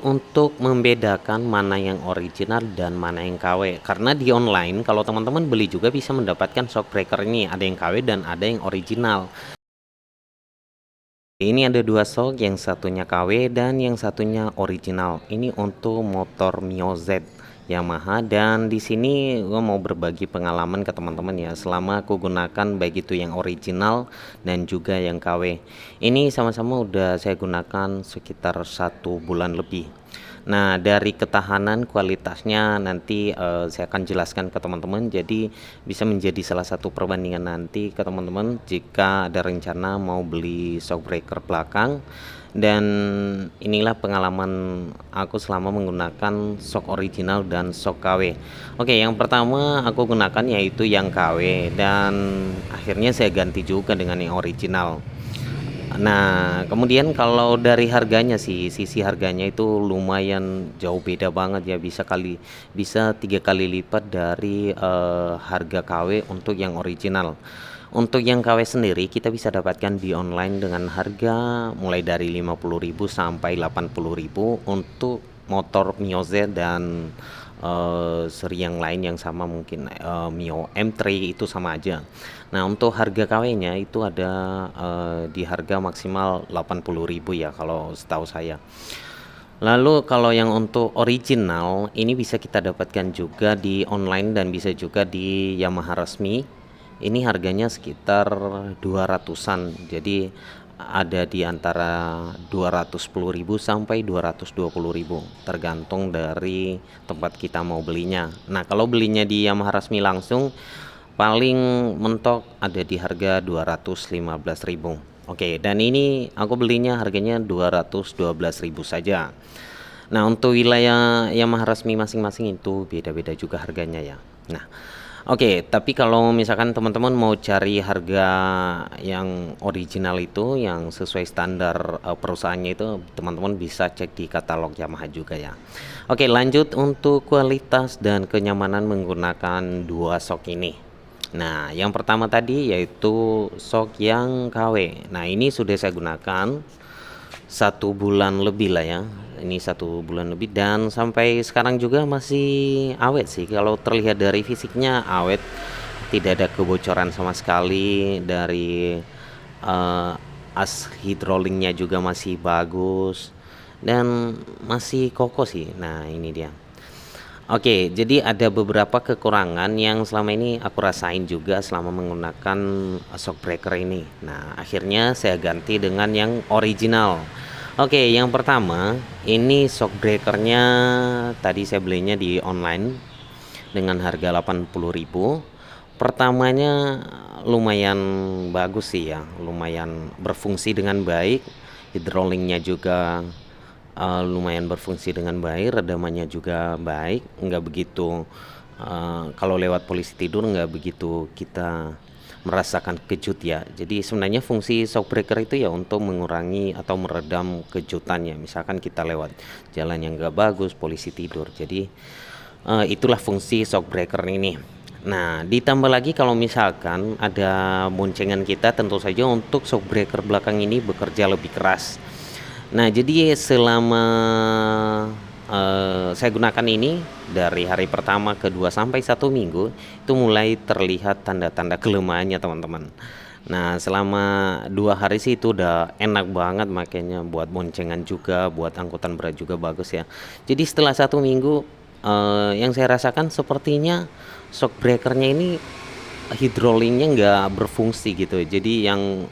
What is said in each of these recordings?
Untuk membedakan mana yang original dan mana yang KW, karena di online kalau teman-teman beli juga bisa mendapatkan shockbreaker ini, ada yang KW dan ada yang original. Ini ada dua shock, yang satunya KW dan yang satunya original. Ini untuk motor Mio Z Yamaha, dan di sini gue mau berbagi pengalaman ke teman-teman ya selama aku gunakan baik itu yang original dan juga yang KW. Ini sama-sama udah saya gunakan sekitar 1 bulan lebih. Nah, dari ketahanan kualitasnya nanti saya akan jelaskan ke teman-teman. Jadi bisa menjadi salah satu perbandingan nanti ke teman-teman jika ada rencana mau beli shockbreaker belakang. Dan inilah pengalaman aku selama menggunakan shock original dan shock KW. Oke, yang pertama aku gunakan yaitu yang KW, dan akhirnya saya ganti juga dengan yang original. Nah, kemudian kalau dari harganya sih, sisi harganya itu lumayan jauh beda banget ya, bisa 3 kali lipat dari harga KW untuk yang original. Untuk yang KW sendiri kita bisa dapatkan di online dengan harga mulai dari 50.000 sampai 80.000 untuk motor Mio Z dan seri yang lain yang sama, mungkin Mio M3 itu sama aja. Nah, untuk harga KW-nya itu ada di harga maksimal 80.000 ya kalau setahu saya. Lalu kalau yang untuk original ini bisa kita dapatkan juga di online dan bisa juga di Yamaha resmi. Ini harganya sekitar 200-an. Jadi ada di antara 210.000 sampai 220.000 tergantung dari tempat kita mau belinya. Nah, kalau belinya di Yamaha resmi langsung paling mentok ada di harga 215.000. Oke, dan ini aku belinya harganya 212.000 saja. Nah, untuk wilayah Yamaha resmi masing-masing itu beda-beda juga harganya ya. Nah, oke, tapi kalau misalkan teman-teman mau cari harga yang original itu yang sesuai standar perusahaannya itu, teman-teman bisa cek di katalog Yamaha juga ya. Oke, lanjut untuk kualitas dan kenyamanan menggunakan dua shock ini. Nah, yang pertama tadi yaitu shock yang KW. Nah, ini sudah saya gunakan 1 bulan lebih lah ya. Ini 1 bulan lebih dan sampai sekarang juga masih awet sih. Kalau terlihat dari fisiknya awet, tidak ada kebocoran sama sekali. Dari eh, as hidroliknya juga masih bagus dan masih kokoh sih. Nah, ini dia. Oke, jadi ada beberapa kekurangan yang selama ini aku rasain juga selama menggunakan shockbreaker ini. Nah, akhirnya saya ganti dengan yang original. Oke, yang pertama ini shockbreakernya tadi saya belinya di online dengan harga 80.000. Pertamanya lumayan bagus sih ya, lumayan berfungsi dengan baik. Hidroliknya juga lumayan berfungsi dengan baik, redamannya juga baik, nggak begitu kalau lewat polisi tidur nggak begitu kita merasakan kejut ya. Jadi sebenarnya fungsi shockbreaker itu ya untuk mengurangi atau meredam kejutannya. Misalkan kita lewat jalan yang nggak bagus, polisi tidur. Jadi itulah fungsi shockbreaker ini. Nah, ditambah lagi kalau misalkan ada boncengan kita, tentu saja untuk shockbreaker belakang ini bekerja lebih keras. Nah, jadi selama saya gunakan ini dari hari pertama, kedua sampai 1 minggu itu mulai terlihat tanda-tanda kelemahannya teman-teman. Nah, selama 2 hari sih itu udah enak banget makanya buat boncengan juga, buat angkutan berat juga bagus ya. Jadi setelah 1 minggu yang saya rasakan sepertinya shockbreakernya ini hidroliknya nggak berfungsi gitu. Jadi yang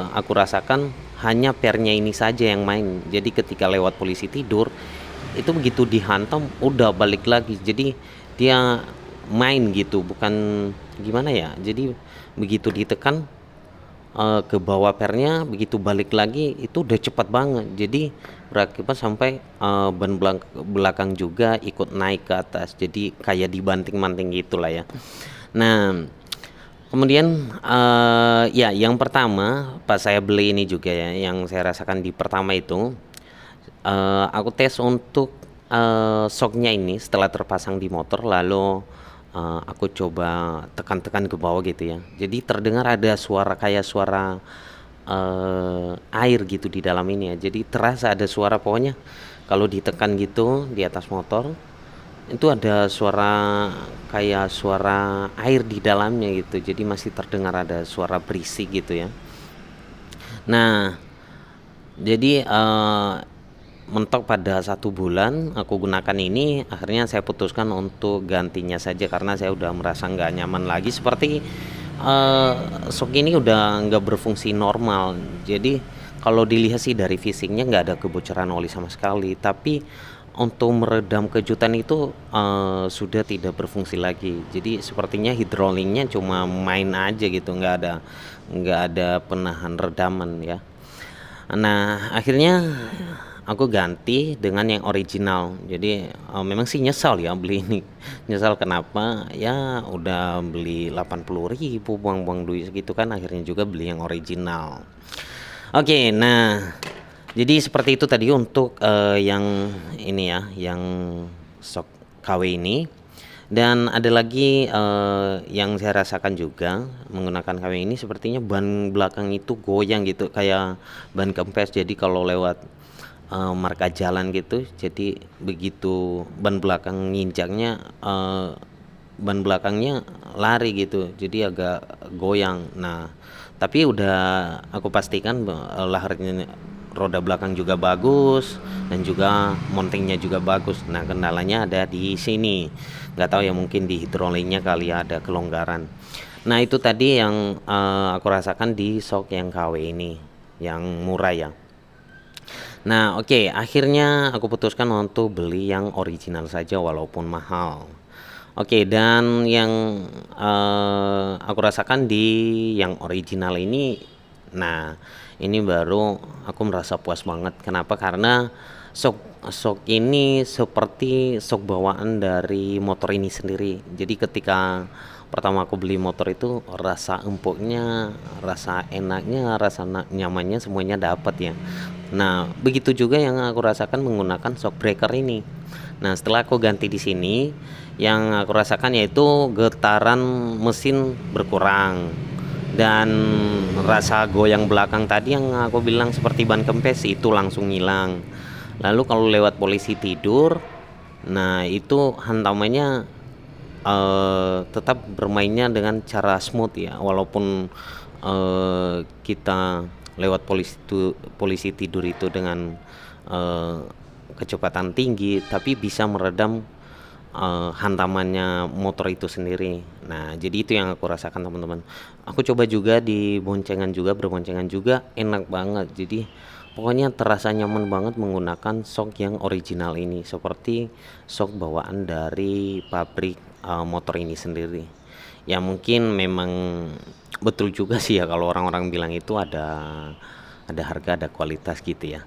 aku rasakan hanya pernya ini saja yang main. Jadi ketika lewat polisi tidur itu begitu dihantam udah balik lagi. Jadi dia main gitu, bukan gimana ya. Jadi begitu ditekan ke bawah pernya, begitu balik lagi itu udah cepat banget. Jadi berakibat sampai ban belakang juga ikut naik ke atas. Jadi kayak dibanting-banting gitulah ya. Nah, kemudian ya yang pertama pas saya beli ini juga ya, yang saya rasakan di pertama itu aku tes untuk shocknya ini setelah terpasang di motor, lalu aku coba tekan-tekan ke bawah gitu ya. Jadi terdengar ada suara kayak suara air gitu di dalam ini ya. Jadi terasa ada suara, pokoknya kalau ditekan gitu di atas motor itu ada suara kayak suara air di dalamnya gitu. Jadi masih terdengar ada suara berisik gitu ya. Nah, jadi mentok pada 1 bulan aku gunakan ini, akhirnya saya putuskan untuk gantinya saja karena saya udah merasa nggak nyaman lagi. Seperti eh, sok ini udah nggak berfungsi normal. Jadi kalau dilihat sih dari fisiknya nggak ada kebocoran oli sama sekali, tapi untuk meredam kejutan itu sudah tidak berfungsi lagi. Jadi sepertinya hidroliknya cuma main aja gitu, nggak ada penahan redaman ya. Nah, akhirnya aku ganti dengan yang original. Jadi memang sih nyesal ya beli ini. Nyesal kenapa? Ya udah beli 80.000 buang-buang duit segitu kan, akhirnya juga beli yang original. Oke, nah jadi seperti itu tadi untuk yang ini ya, yang shock KW ini. Dan ada lagi yang saya rasakan juga menggunakan KW ini, sepertinya ban belakang itu goyang gitu kayak ban kempes. Jadi kalau lewat marka jalan gitu, jadi begitu ban belakang nginjaknya, ban belakangnya lari gitu, jadi agak goyang. Nah, tapi udah aku pastikan laharnya, roda belakang juga bagus dan juga mountingnya juga bagus. Nah, kendalanya ada di sini, nggak tahu ya, mungkin di hidroliknya kali ya ada kelonggaran. Nah, itu tadi yang aku rasakan di shock yang KW ini, yang murah ya. Nah, oke, akhirnya aku putuskan untuk beli yang original saja walaupun mahal. Oke, dan yang aku rasakan di yang original ini, nah ini baru aku merasa puas banget. Kenapa? Karena sok sok ini seperti sok bawaan dari motor ini sendiri. Jadi ketika pertama aku beli motor itu, rasa empuknya, rasa enaknya, rasa nyamannya semuanya dapat ya. Nah, begitu juga yang aku rasakan menggunakan shock breaker ini. Nah, setelah aku ganti di sini, yang aku rasakan yaitu getaran mesin berkurang dan rasa goyang belakang tadi yang aku bilang seperti ban kempes itu langsung hilang. Lalu kalau lewat polisi tidur, nah itu hantamannya tetap bermainnya dengan cara smooth ya, walaupun kita lewat polisi tidur itu dengan eh, kecepatan tinggi, tapi bisa meredam hantamannya motor itu sendiri. Nah, jadi itu yang aku rasakan teman-teman. Aku coba juga di boncengan juga, berboncengan juga enak banget. Jadi pokoknya terasa nyaman banget menggunakan shock yang original ini, seperti shock bawaan dari pabrik motor ini sendiri. Ya mungkin memang betul juga sih ya kalau orang-orang bilang itu ada harga, ada kualitas gitu ya.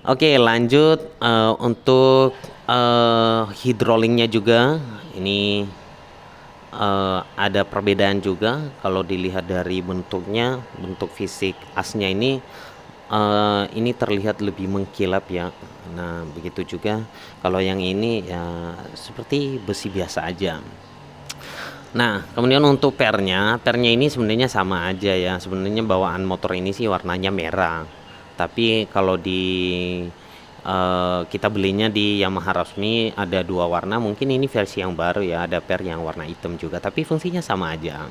Oke, lanjut untuk hidroliknya juga. Ini ada perbedaan juga kalau dilihat dari bentuknya, bentuk fisik asnya ini terlihat lebih mengkilap ya. Nah, begitu juga kalau yang ini ya seperti besi biasa aja. Nah, kemudian untuk pernya ini sebenarnya sama aja ya. Sebenarnya bawaan motor ini sih warnanya merah. Tapi kalau kita belinya di Yamaha resmi ada 2 warna. Mungkin ini versi yang baru ya, ada per yang warna hitam juga. Tapi fungsinya sama aja.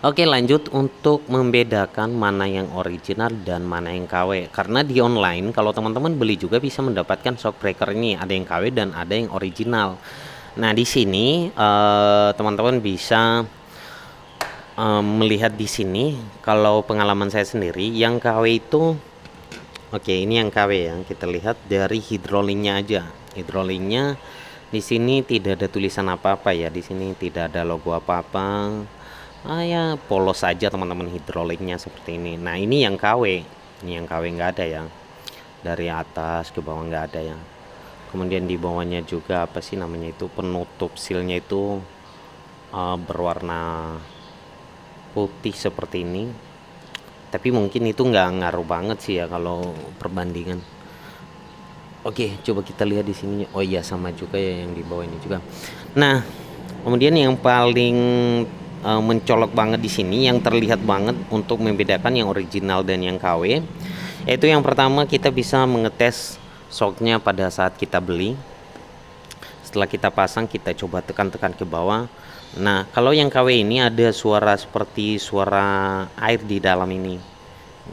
Oke, lanjut untuk membedakan mana yang original dan mana yang KW. Karena di online kalau teman-teman beli juga bisa mendapatkan shock breaker ini, ada yang KW dan ada yang original. Nah, di sini teman-teman bisa melihat di sini. Kalau pengalaman saya sendiri, yang KW itu, oke, ini yang KW ya. Kita lihat dari hidroliknya aja. Hidroliknya di sini tidak ada tulisan apa-apa ya. Di sini tidak ada logo apa-apa. Ya polos saja teman-teman hidroliknya seperti ini. Nah, ini yang KW. Ini yang KW nggak ada ya. Dari atas ke bawah nggak ada ya. Kemudian di bawahnya juga apa sih namanya itu, penutup silnya itu berwarna putih seperti ini. Tapi mungkin itu nggak ngaruh banget sih ya kalau perbandingan. Oke, coba kita lihat di sini. Oh iya, sama juga ya yang di bawah ini juga. Nah, kemudian yang paling mencolok banget di sini, yang terlihat banget untuk membedakan yang original dan yang KW. Yaitu yang pertama, kita bisa mengetes shocknya pada saat kita beli. Setelah kita pasang, kita coba tekan-tekan ke bawah. Nah, kalau yang KW ini ada suara seperti suara air di dalam ini,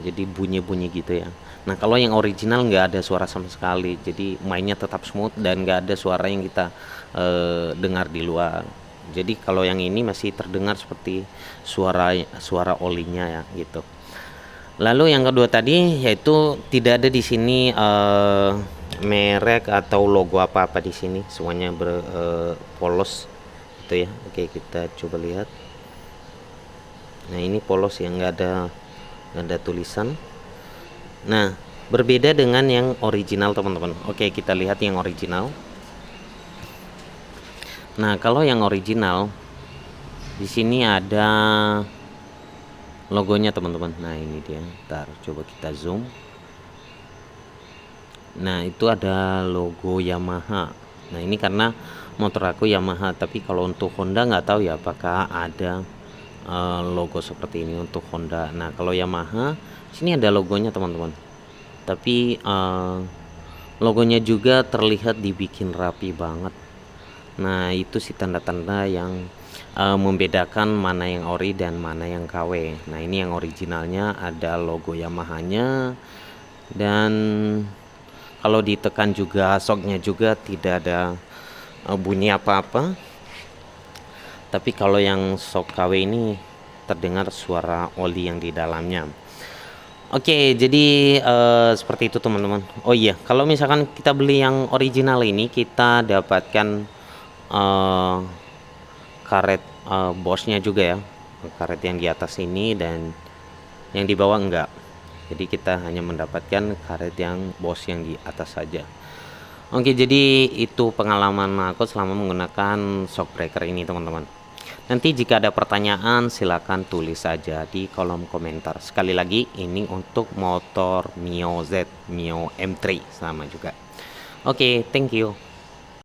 jadi bunyi-bunyi gitu ya. Nah, kalau yang original nggak ada suara sama sekali, jadi mainnya tetap smooth dan nggak ada suara yang kita dengar di luar. Jadi kalau yang ini masih terdengar seperti suara suara olinya ya gitu. Lalu yang kedua tadi yaitu tidak ada di sini merek atau logo apa-apa di sini, semuanya polos gitu ya. Oke, kita coba lihat. Nah, ini polos yang nggak ada tulisan. Nah, berbeda dengan yang original teman-teman. Oke, kita lihat yang original. Nah, kalau yang original di sini ada logonya teman-teman. Nah, ini dia. Ntar coba kita zoom. Nah, itu ada logo Yamaha. Nah, ini karena motor aku Yamaha, tapi kalau untuk Honda nggak tahu ya apakah ada logo seperti ini untuk Honda. Nah, kalau Yamaha sini ada logonya teman-teman, tapi logonya juga terlihat dibikin rapi banget. Nah, itu sih tanda-tanda yang membedakan mana yang ori dan mana yang KW. Nah, ini yang originalnya ada logo Yamahanya, dan kalau ditekan juga shocknya juga tidak ada bunyi apa-apa. Tapi kalau yang shock KW ini terdengar suara oli yang di dalamnya. Oke, jadi seperti itu teman-teman. Oh iya, kalau misalkan kita beli yang original ini, kita dapatkan karet Bosch-nya juga ya, karet yang di atas ini dan yang di bawah enggak. Jadi kita hanya mendapatkan karet yang Bosch yang di atas saja. Oke, jadi itu pengalaman aku selama menggunakan shock breaker ini teman-teman. Nanti jika ada pertanyaan silahkan tulis saja di kolom komentar. Sekali lagi, ini untuk motor Mio Z, Mio M3 sama juga. Oke, thank you.